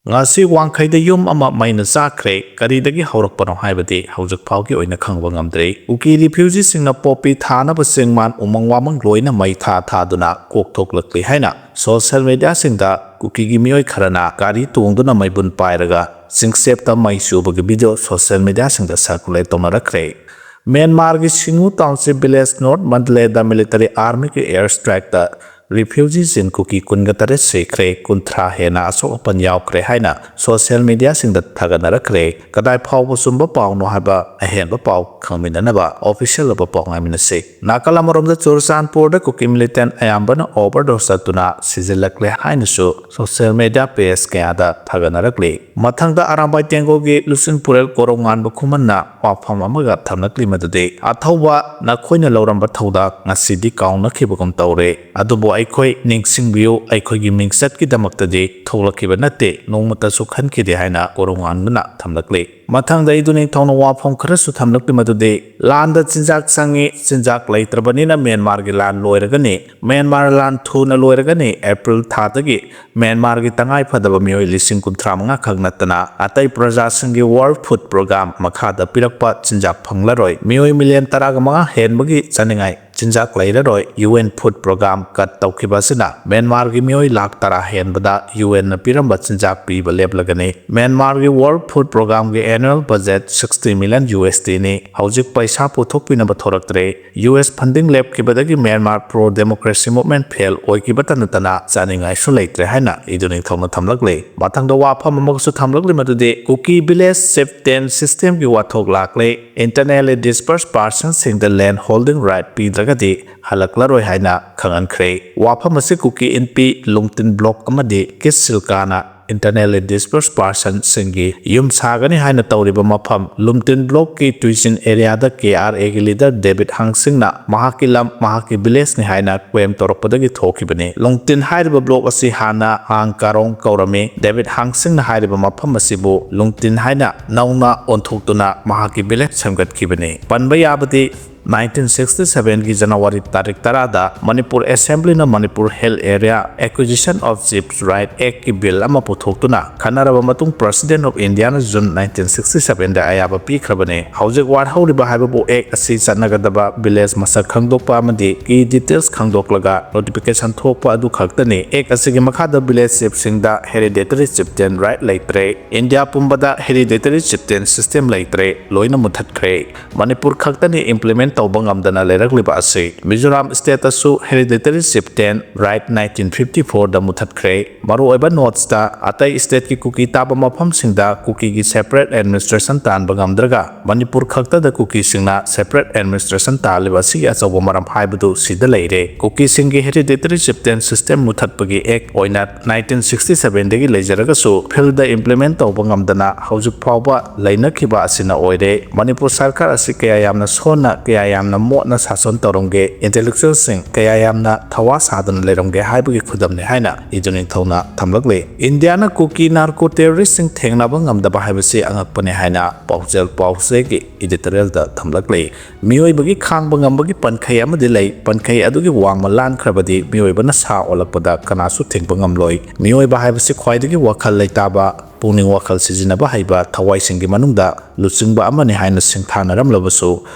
ngasi wangkhaida yum ama maina chakhre karidagi haurakpano haibadi haujak phawki oina khangba ngamdre kuki refugee singna popi thana ba singman umang wamang loina mai tha duna kokthok lakli haina social media singda kuki gi mioi kharana gari tungduna mai bun pairaga singsep ta mai subagi video social media singda circulate tonarakre Myanmar ki Singu Township Village North Mandalay da military army ki airstrike da refugees in kuki kungatare sekre kuntra hena asok pan yaukre haina social media sing da thagana rakre kadai phaw sumba paw no haba ahen ba paw khangmina ba official ba paw ngamina se nakala morom da chursanpur da kuki militant ayambana overdose tuna sizilakle haina su social media page kya da thagana rakle mathang da arambai tengo gi lusin purel korongan ba khumanna wafam amaga thamnakli madade athawa na khoina loramba thauda ngasidi kauna khibagum tawre adubo aikhoi ningsingbiu aikhoi gi mingsat ki damakta tholakhiba nate nongmata su khankide haina korongan na thamlakle mathang da iduni thawna wafam khara su thamlakli madude landa chinjak sangi chinjak laitrabani na Myanmar gi lan loiragani Myanmar lan thuna loiragani April thadagi Myanmar gi tangai phadaba mioi lising kunthra manga khagnatana atai praja sangi World Food Program makhada pirakpa chinjak phanglaroi mioi million taraga manga henbagi chaningai chinjak lairaroi UN Food Program kat tawkhibasina Myanmar gi mioi lakh tara henbada UN na piramba chinjak piba leblagani Myanmar gi World Food Program gi annual budget 60 million USD ni haujik paisa puthokpina ba thoraktre US funding lab kibadagi Myanmar pro democracy movement fail oikibatanatana chaningai su leitre haina iduni thongna thamlakle mathangda wapham amagsu thamlakle madude kuki village safety system gi wathok lakle internally dispersed persons in the land holding right pidragadi halaklaroi haina khangankre wapham ase kuki NP lungtin block amadi kisilkana internally dispersed person singi yum sagani haina tawriba mapham lumtin block ki tuisin area da KRA gi leader David Hangsing na mahakilam mahaki village ni haina kwem toropodagi thokibani lungtin hairiba block asi hana hangkarong kaurami David Hangsing na hairiba mapham asibu lungtin haina nauna onthoktuna mahaki village samgat kibani panba yabati 1967 की जनवरी तारीख तरादा Manipur assembly ना Manipur hill area acquisition of chips right act की bill अमा पुथोक्तुना खनारबा मतुंग president of India ना जून 1967 दा आयाबा पीखरबने हौजिक वार हौरिबा हाइबबो act असि चनगदबा village मसक खंगदोकपा अमदि की डिटेल्स खंगदोकलगा नोटिफिकेशन थोकपा अदु खक्तने एक्ट असि की मखादा विलेज चिप्सिंगदा हेरिडेटरी चिप्टेन राइट लेत्रे इंडिया पुंबदा हेरिडेटरी चिप्टेन सिस्टम लेत्रे लोइना मुथतख्रे मणिपुर खक्तने इंप्लीमेंट तौबंगमदना लेरकलिबा असे मिजोराम स्टेट असु हेरिडेटरी चिप्टेन राइट 1954 दा मुथतख्रे मारो ओइबा नोट्स दा अतै स्टेट की कुकी ताबा मफम सिंगदा कुकी की सेपरेट एडमिनिस्ट्रेशन तान बंगमद्रगा मणिपुर खक्ता दा कुकी सिंगना सेपरेट एडमिनिस्ट्रेशन तालिबा सि अचौबो मरम हाइबदु सिदा लेरे कुकी सिंगी हेरिडेटरी चिप्टेन सिस्टम मुथतपगी एक्ट ओइना 1967 दगी लेजरगसु फिल्ड दा इंप्लीमेंट तौबंगमदना हौजुक फावबा लैनखिबा असिना ओइरे मणिपुर सरकार असि कया यामना सोना कया यामना मोटना सासन तौरंगे इंटेलेक्चुअल सिंग कया यामना थवा सादन लेरंगे हाइबगी खुदमने हाइना इजुनिंग थौना थमलकले Indiana cookie narco terrorist Singh थेंगनाबा ngamdaba haibasi angakpane haina paujel pause gi editorial da thamlakle miyoibagi khangba ngambagi pankhai amadi lei pankhai adugi wangma lan khrabadi miyoibana sa olakpada kanasu thengba ngamloi miyoiba haibasi khwaidagi wakhal leitaba puning wakhal sijinaba haiba thawai singi manungda luchingba amani haina singthanaram labasu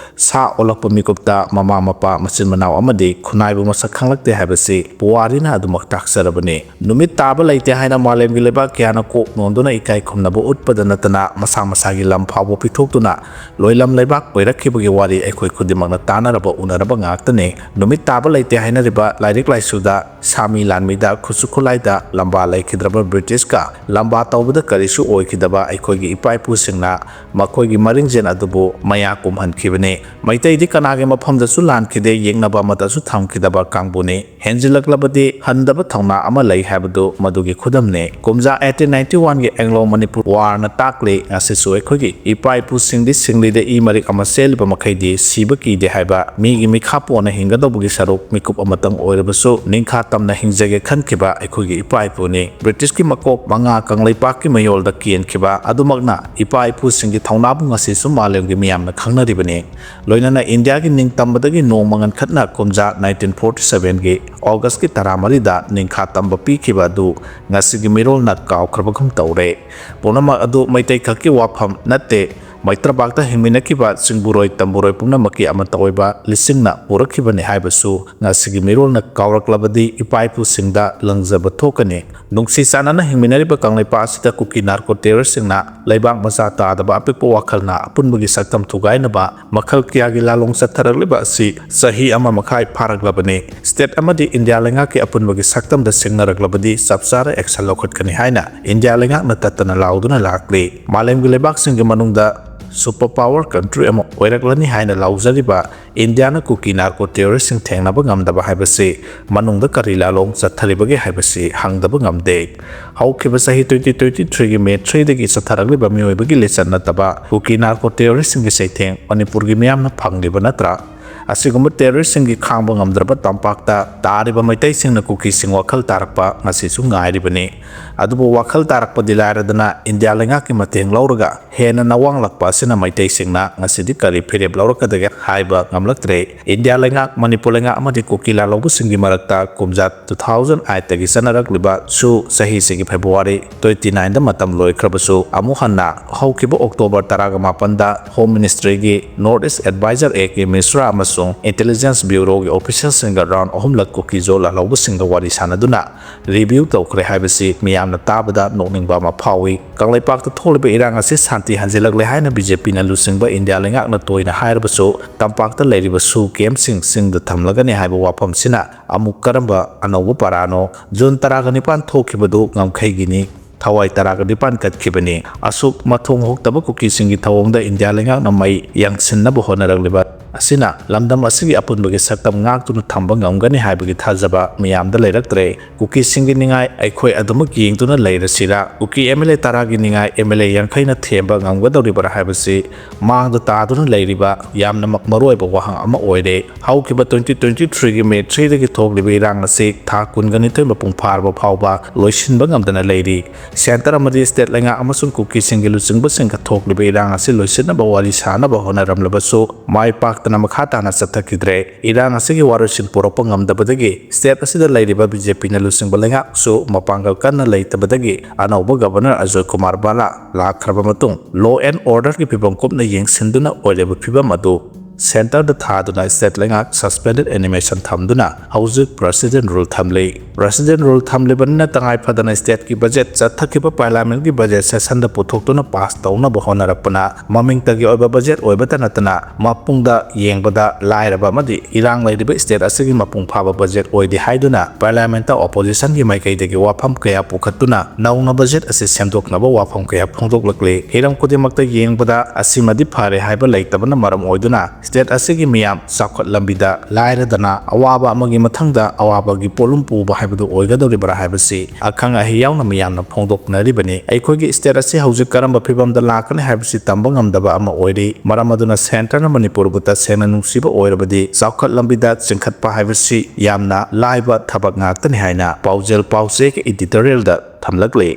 sa olakpa mikupta mama mapa machin manaw amadi khunaibu masak khanglakte haibasi puwarina adumak taksarabani numit taba leite haina malemgi leba kyana ko nonduna ikai khumnabu utpada natana masa masagi lam phawbo pithoktuna loilam leibak koirakhibagi wari aikhoi khudimangna tanaraba unaraba ngaktane numit taba leite haina riba lairik laisuda sami lanmida khusukhulaida lamba laikhidraba british ka lamba tawbada karisu oikidaba aikhoigi ipaipu singna makhoigi maringjen adubu maya kumhankhibane maitai di kanage mafamda su lankhide yengnaba matasu thamkhidaba kangbune henjilaklabadi handaba thongna ama lai habadu madugi khudamne kumja 1891 gi anglo manipur war na takle asisu aikhoigi ipaipu singdi singlide i marik ama selba makhaidi sibaki de haiba migi mikhapo na hingadabugi saruk mikup amatang oirabasu ningkha tamna hingjage khankhiba aikhoigi ipaipu ni british ki makok manga kanglai pak ki mayol da kien khiba adumagna ipaipu singi ꯊꯧꯅꯥꯕꯨ ꯉꯁꯤꯁꯨ ꯃꯥꯂꯦꯝꯒꯤ ꯃꯤꯌꯥꯝꯅ ꯈꯪꯅꯔꯤꯕꯅꯤ ꯂꯣꯏꯅꯅ ꯏꯟꯗꯤꯌꯥꯒꯤ ꯅꯤꯡꯇꯝꯕꯗꯒꯤ ꯅꯣꯡꯃ ꯉꯟꯈꯠꯅ ꯀꯨꯝꯖꯥ 1947ꯒꯤ ꯑꯣꯒꯁꯀꯤ 13ꯗ ꯅꯤꯡꯈꯥ ꯇꯝꯕ ꯄꯤꯈꯤꯕ ꯑꯗꯨ ꯉꯁꯤꯒꯤ ꯃꯤꯔꯣꯜꯅ ꯀꯥꯎꯈ꯭ꯔꯕꯒꯨꯝ ꯇꯧꯔꯦ ꯄꯨꯝꯅꯃꯛ ꯑꯗꯨ ꯃꯩꯇꯩ ꯈꯛꯀꯤ ꯋꯥꯐꯝ ꯅꯠꯇꯦ ꯃꯩꯇ꯭ꯔꯄꯥꯛꯇ ꯍꯤꯡꯃꯤꯟꯅꯈꯤꯕ ꯆꯤꯡꯕꯨꯔꯣꯏ ꯇꯝꯕꯨꯔꯣꯏ ꯄꯨꯝꯅꯃꯛꯀꯤ ꯑꯃꯠꯇ ꯑꯣꯏꯕ ꯂꯤꯁꯤꯡꯅ ꯄꯨꯔꯛꯈꯤꯕꯅꯤ ꯍꯥꯏꯕꯁꯨ ꯉꯁꯤꯒꯤ ꯃꯤꯔꯣꯜꯅ ꯀꯥꯎꯔꯛꯂꯕꯗꯤ ꯏꯄꯥ ꯏꯄꯨꯁꯤꯡꯗ ꯂꯪꯖꯕ ꯊꯣꯛꯀꯅꯤ ꯅꯨꯡꯁꯤ ꯆꯥꯟꯅꯅ ꯍꯤꯡꯃꯤꯟꯅꯔꯤꯕ ꯀꯪꯂꯩꯄꯥꯛ ꯑꯁꯤꯗ ꯀꯨꯀꯤ ꯅꯥꯔꯀꯣ ꯇꯦꯔꯔꯁꯤꯡꯅ ꯂꯩꯕꯥꯛ ꯃꯆꯥ ꯇꯥꯗꯕ ꯑꯄꯤꯛꯄ ꯋꯥꯈꯜꯅ ꯑꯄꯨꯟꯕꯒꯤ ꯁꯛꯇꯝ ꯊꯨꯒꯥꯏꯅꯕ ꯃꯈꯜ ꯀꯌꯥꯒꯤ ꯂꯥꯂꯣꯡ ꯆꯠꯊꯔꯛꯂꯤꯕ ꯑꯁꯤ ꯆꯍꯤ 1.5 ꯐꯥꯔꯛꯂꯕꯅꯤ ꯁ꯭ꯇꯦꯠ ꯑꯃꯗꯤ ꯏꯟꯗꯤꯌꯥ ꯂꯩꯉꯥꯛꯀꯤ ꯑꯄꯨꯟꯕꯒꯤ ꯁꯛꯇꯝꯗ ꯁꯤꯡꯅꯔꯛꯂꯕꯗꯤ ꯆꯞ ꯆꯥꯅ ꯑꯦꯛꯁꯟ ꯂꯧꯈꯠꯀꯅꯤ ꯍꯥꯏꯅ ꯏꯟꯗꯤꯌꯥ ꯂꯩꯉꯥꯛꯅ ꯇꯠꯇꯅ ꯂꯥꯎꯗꯨꯅ ꯂꯥꯛꯂꯤ ꯃꯥꯂꯦꯝꯒꯤ ꯂꯩꯕꯥꯛꯁꯤꯡꯒꯤ ꯃꯅꯨꯡꯗ ꯁꯨꯄꯔ ꯄꯥꯋꯔ ꯀꯟꯇ꯭ꯔꯤ ꯑꯃ ꯑꯣꯏꯔꯛꯂꯅꯤ ꯍꯥꯏꯅ ꯂꯥꯎꯖꯔꯤꯕ ꯏꯟꯗꯤꯌꯥꯅ ꯀꯨꯀꯤ ꯅꯥꯔꯀꯣ ꯇꯦꯔꯔꯁꯤꯡ ꯊꯦꯡꯅꯕ ꯉꯝꯗꯕ ꯍꯥꯏꯕꯁꯤ ꯃꯅꯨꯡꯗ ꯀꯔꯤ ꯂꯥꯂꯣꯡ ꯆꯠꯊꯔꯤꯕꯒꯦ ꯍꯥꯏꯕꯁꯤ ꯍꯪꯗꯕ ꯉꯝꯗꯦ ꯍꯧꯈꯤꯕ ꯆꯍꯤ 2023ꯒꯤ ꯃꯦ 3ꯗꯒꯤ ꯆꯠꯊꯔꯛꯂꯤꯕ ꯃꯤꯑꯣꯏꯕꯒꯤ ꯂꯤꯆꯠ ꯅꯠꯇꯕ ꯀꯨꯀꯤ ꯅꯥꯔꯀꯣ ꯇꯦꯔꯔꯁꯤꯡꯒꯤ ꯆꯩꯊꯦꯡ ꯃꯅꯤꯄꯨꯔꯒꯤ ꯃꯤꯌꯥꯝꯅ ꯐꯪꯂꯤꯕ ꯅꯠꯇ꯭ꯔꯥ ꯑꯁꯤꯒꯨꯝꯕ ꯇꯦꯔꯔꯁꯤꯡꯒꯤ ꯈꯥꯡꯕ ꯉꯝꯗ꯭ꯔꯕ ꯇꯝꯄꯥꯛꯇ ꯇꯥꯔꯤꯕ ꯃꯩꯇꯩꯁꯤꯡꯅ ꯀꯨꯀꯤꯁꯤꯡ ꯋꯥꯈꯜ తాꯔꯛꯄ ꯉꯁꯤꯁꯨ ꯉꯥꯏꯔꯤꯕꯅꯤ ꯑꯗꯨꯕꯨ ꯋꯥꯈꯜ తాꯔꯛꯄꯗꯤ ꯂꯥꯏꯔꯗꯅ ꯏꯟꯗꯤꯌꯥ ꯂꯩꯉꯥꯛꯀꯤ ꯃꯇꯦꯡ ꯂꯧꯔꯒ ꯍꯦꯟꯅ ꯅꯋꯥꯡꯂꯛꯄ ꯑꯁꯤꯅ ꯃꯩꯇꯩꯁꯤꯡꯅ ꯉꯁꯤꯗꯤ ꯀꯔꯤ ꯐꯤꯔꯦꯞ ꯂꯧꯔꯛꯀꯗꯒꯦ ꯍꯥꯏꯕ ꯉꯝꯂꯛꯇ꯭ꯔꯦ ꯏꯟꯗꯤꯌꯥ ꯂꯩꯉꯥꯛ ꯃꯅꯤꯄꯨꯔ ꯂꯩꯉꯥꯛ ꯑꯃꯗꯤ ꯀꯨꯀꯤ ꯂꯥꯂꯧꯕꯁꯤꯡꯒꯤ ꯃꯔꯛꯇ ꯀꯨꯝꯖꯥ 2008ꯗꯒꯤ ꯆꯠꯅꯔꯛꯂꯤꯕ ꯖꯨꯟ ꯐꯦꯕ꯭ꯔꯨꯋꯥꯔꯤ 29ꯗ ꯃꯇꯝ ꯂꯣꯏꯈ꯭ꯔꯕꯁꯨ ꯑꯃꯨꯛ ꯍꯟꯅ ꯍꯧꯈꯤꯕ ꯑꯣꯛꯇꯣꯕꯔ 18ꯗ ꯍꯣꯝ ꯃꯤꯅꯤꯁꯇ꯭ꯔꯤꯒꯤ north east adviser A K Mishra ꯑꯃꯁꯨꯡ ꯏꯟꯇꯦꯂꯤꯖꯦꯟꯁ ꯕ꯭ꯌꯨꯔꯣꯒꯤ ꯑꯣꯐꯤꯁꯤꯌꯦꯜꯁꯤꯡꯒ ꯔꯥꯎꯟ 3ꯂꯛ ꯀꯨꯀꯤ ꯖꯣ ꯂꯥꯂꯧꯕꯁꯤꯡꯒ ꯋꯥꯔꯤ ꯁꯥꯅꯗꯨꯅ ꯔꯤꯚ꯭ꯌꯨ ꯇꯧꯈ꯭ꯔꯦ ꯍꯥꯏꯕꯁꯤ ꯃꯤꯌꯥꯝꯅ ꯇꯥꯕꯗ ꯅꯣꯛꯅꯤꯡꯕ ꯑꯃ ꯐꯥꯎꯏ ꯀꯪꯂꯩꯄꯥꯛꯇ ꯊꯣꯛꯂꯤꯕ ꯏꯔꯥꯡ ꯑꯁꯤ ꯁꯥꯟꯇꯤ ꯍꯟꯖꯤꯜꯂꯛꯂꯦ ꯍꯥꯏꯅ ꯕꯤꯖꯦꯄꯤꯅ ꯂꯨꯆꯤꯡꯕ ꯏꯟꯗꯤꯌꯥ ꯂꯩꯉꯥꯛꯅ ꯇꯣꯏꯅ ꯍꯥꯏꯔꯕꯁꯨ ꯇꯝꯄꯥꯛꯇ ꯂꯩꯔꯤꯕ ꯁꯨ ꯀꯦꯝꯞꯁꯤꯡ ꯆꯤꯡꯗ ꯊꯝꯂꯒꯅꯤ ꯍꯥꯏꯕ ꯋꯥꯐꯝꯁꯤꯅ ꯑꯃꯨꯛ ꯀꯔꯝꯕ ꯑꯅꯧꯕ ꯄꯥꯔꯥꯅꯣ ꯖꯨꯟ 19 ꯊꯣꯛꯈꯤꯕꯗꯨ ꯉꯝꯈꯩꯒꯤꯅꯤ ꯊꯋꯥꯏ 19 ꯀꯠꯈꯤꯕꯅꯤ ꯑꯁꯨꯛ ꯃꯊꯣꯡ ꯍꯣꯛꯇꯕ ꯀꯨꯀꯤꯁꯤꯡꯒꯤ ꯊꯧꯑꯣꯡꯗ ꯏꯟꯗꯤꯌꯥ ꯂꯩꯉꯥꯛꯅ ꯃꯩ ꯌꯥꯡꯁꯤꯟꯅꯕ ꯍꯣꯠꯅꯔꯛꯂꯤꯕ ꯑꯁꯤꯅ ꯂꯝꯗꯝ ꯑꯁꯤꯒꯤ ꯑꯄꯨꯟꯕꯒꯤ ꯁꯛꯇꯝ ꯉꯥꯛꯇꯨꯅ ꯊꯝꯕ ꯉꯝꯒꯅꯤ ꯍꯥꯏꯕꯒꯤ ꯊꯥꯖꯕ ꯃꯤꯌꯥꯝꯗ ꯂꯩꯔꯛꯇ꯭ꯔꯦ ꯀꯨꯀꯤꯁꯤꯡꯒꯤ ꯅꯤꯡꯉꯥꯏ ꯑꯩꯈꯣꯏ ꯑꯗꯨꯃꯛ ꯌꯦꯡꯗꯨꯅ ꯂꯩꯔꯁꯤꯔꯥ ꯀꯨꯀꯤ MLA 10ꯒꯤ ꯅꯤꯡꯉꯥꯏ MLA 50ꯅ ꯊꯦꯝꯕ ꯉꯝꯒꯗꯧꯔꯤꯕ꯭ꯔꯥ ꯍꯥꯏꯕꯁꯤ ꯃꯥꯡꯗ ꯇꯥꯗꯨꯅ ꯂꯩꯔꯤꯕ ꯌꯥꯝꯅ ꯃꯔꯨꯑꯣꯏꯕ ꯋꯥꯍꯪ ꯑꯃ ꯑꯣꯏꯔꯦ ꯍꯧꯈꯤꯕ 2023ꯒꯤ ꯃꯦ 3ꯗꯒꯤ ꯊꯣꯛꯂꯤꯕ ꯏꯔꯥꯡ ꯑꯁꯤ ꯊꯥ 22 ꯃꯄꯨꯡ ꯐꯥꯔꯕ ꯐꯥꯎꯕ ꯂꯣꯏꯁꯤꯟꯕ ꯉꯝꯗꯅ ꯂꯩꯔꯤ ꯁꯦꯟꯇꯔ ꯑꯃꯗꯤ ꯁ꯭ꯇꯦꯠ ꯂꯩꯉꯥꯛ ꯑꯃꯁꯨꯡ ꯀꯨꯀꯤꯁꯤꯡꯒꯤ ꯂꯨꯆꯤꯡꯕꯁꯤꯡꯒ ꯊꯣꯛꯂꯤꯕ ꯏꯔꯥꯡ ꯑꯁꯤ ꯂꯣꯏꯁꯤꯟꯅꯕ ꯋꯥꯔꯤ ꯁꯥꯅꯕ ꯍꯣꯠꯅꯔꯝꯂꯕꯁꯨ ꯃꯥꯏ ꯄꯥꯛꯇꯅ ꯃꯈꯥ ꯇꯥꯅ ꯆꯠꯊꯈꯤꯗ꯭ꯔꯦ ꯏꯔꯥꯡ ꯑꯁꯤꯒꯤ ꯋꯥꯔꯣꯏꯁꯤꯟ ꯄꯨꯔꯛꯄ ꯉꯝꯗꯕꯗꯒꯤ ꯁ꯭ꯇꯦꯠ ꯑꯁꯤꯗ ꯂꯩꯔꯤꯕ ꯕꯤꯖꯦꯄꯤꯅ ꯂꯨꯆꯤꯡꯕ ꯂꯩꯉꯥꯛꯁꯨ ꯃꯄꯥꯡꯒꯜ ꯀꯟꯅ ꯂꯩꯇꯕꯗꯒꯤ ꯑꯅꯧꯕ ꯒꯚꯔꯅꯔ ꯑꯖꯣꯏ ꯀꯨꯃꯥꯔ ꯕꯥꯂꯥ ꯂꯥꯛꯈ꯭ꯔꯕ ꯃꯇꯨꯡ ꯂꯣ ꯑꯦꯟ ꯑꯣꯔꯗꯔꯒꯤ ꯐꯤꯚꯝ ꯀꯨꯞꯅ ꯌꯦꯡꯁꯤꯟꯗꯨꯅ ꯑꯣꯏꯔꯤꯕ ꯐꯤꯚꯝ ꯑꯗꯨ ꯁꯦꯟꯇꯔꯗ ꯊꯥꯗꯨꯅ ꯁ꯭ꯇꯦꯠ ꯂꯩꯉꯥꯛ ꯁꯁꯄꯦꯟꯗꯦꯗ ꯑꯦꯅꯤꯃꯦꯁꯟ ꯊꯝꯗꯨꯅ ꯍꯧꯖꯤꯛ ꯄ꯭ꯔꯁꯤꯗꯦꯟ ꯔꯨꯜ ꯊꯝꯂꯤ ꯄ꯭ꯔꯁꯤꯗꯦꯟ ꯔꯨꯜ ꯊꯝꯂꯤꯕꯅꯤꯅ ꯇꯉꯥꯏ ꯐꯗꯅ ꯁ꯭ꯇꯦꯠꯀꯤ ꯕꯖꯦꯠ ꯆꯠꯊꯈꯤꯕ ꯄꯥꯔꯂꯤꯌꯥꯃꯦꯟꯠꯀꯤ ꯕꯖꯦꯠ ꯁꯦꯁꯟꯗ ꯄꯨꯊꯣꯛꯇꯨꯅ ꯄꯥꯁ ꯇꯧꯅꯕ ꯍꯣꯠꯅꯔꯛꯄꯅ ꯃꯃꯤꯡꯇꯒꯤ ꯑꯣꯏꯕ ꯕꯖꯦꯠ ꯑꯣꯏꯕꯇ ꯅꯠꯇꯅ ꯃꯄꯨꯡꯗ ꯌꯦꯡꯕꯗ ꯂꯥꯏꯔꯕ ꯑꯃꯗꯤ ꯏꯔꯥꯡ ꯂꯩꯔꯤꯕ ꯁ꯭ꯇꯦꯠ ꯑꯁꯤꯒꯤ ꯃꯄꯨꯡ ꯐꯥꯕ ꯕꯖꯦꯠ ꯑꯣꯏꯗꯦ ꯍꯥꯏꯗꯨꯅ ꯄꯥꯔꯂꯤꯌꯥꯃꯦꯟꯠꯇ ꯑꯣꯄꯣꯖꯤꯁꯟꯒꯤ ꯃꯥꯏꯀꯩꯗꯒꯤ ꯋꯥꯐꯝ ꯀꯌꯥ ꯄꯨꯈꯠꯇꯨꯅ ꯅꯧꯅ ꯕꯖꯦꯠ ꯑꯁꯤ ꯁꯦꯝꯗꯣꯛꯅꯕ ꯋꯥꯐꯝ ꯀꯌా ꯐꯣꯡꯗꯣꯛꯂꯛꯂꯤ ꯍꯤꯔꯝ ꯈꯨꯗꯤꯡꯃꯛꯇ ꯌꯦꯡꯕꯗ ꯑꯁꯤꯃꯗꯤ ꯐꯔꯦ ꯍꯥꯏꯕ ꯂꯩꯇꯕꯅ ꯃꯔꯝ ꯑꯣꯏꯗꯨꯅ ꯁ꯭ꯇꯦꯠ ꯑꯁꯤꯒꯤ ꯃꯤꯌꯥꯝ ꯆꯥꯎꯈꯠꯂꯝꯕꯤꯗ ꯂꯥꯏꯔꯗꯅ ꯑꯋꯥꯕ ꯑꯃꯒꯤ ꯃꯊꯪꯗ ꯑꯋꯥꯕꯒꯤ ꯄꯣꯠꯂꯨꯝ ꯄꯨꯕ ꯍꯥꯏꯕꯗꯨ ꯑꯣꯏꯒꯗꯧꯔꯤꯕ꯭ꯔꯥ ꯍꯥꯏꯕꯁꯤ ꯑꯈꯪ ꯑꯍꯩ ꯌꯥꯎꯅ ꯃꯤꯌꯥꯝꯅ ꯐꯣꯡꯗꯣꯛꯅꯔꯤꯕꯅꯤ ꯑꯩꯈꯣꯏꯒꯤ ꯁ꯭ꯇꯦꯠ ꯑꯁꯤ ꯍꯧꯖꯤꯛ ꯀꯔꯝꯕ ꯐꯤꯚꯝꯗ ꯂꯥꯛꯀꯅꯤ ꯍꯥꯏꯕꯁꯤ ꯇꯝꯕ ꯉꯝꯗꯕ ꯑꯃ ꯑꯣꯏꯔꯤ ꯃꯔꯝ ꯑꯗꯨꯅ ꯁꯦꯟꯇꯔꯅ ꯃꯅꯤꯄꯨꯔꯕꯨ ꯇꯁꯦꯡꯅ ꯅꯨꯡꯁꯤꯕ ꯑꯣꯏꯔꯕꯗꯤ ꯆꯥꯎꯈꯠꯂꯝꯕꯤꯗ ꯆꯤꯡꯈꯠꯄ ꯍꯥꯏꯕꯁꯤ ꯌꯥꯝꯅ ꯂꯥꯏꯕ ꯊꯕꯛ ꯉꯥꯛꯇꯅꯤ ꯍꯥꯏꯅ ꯄꯥꯎꯖꯦꯜ ꯄꯥꯎꯆꯦꯒꯤ ꯏꯗꯤꯇꯣꯔꯤꯌꯦꯜꯗ ꯊꯝꯂꯛꯂꯤ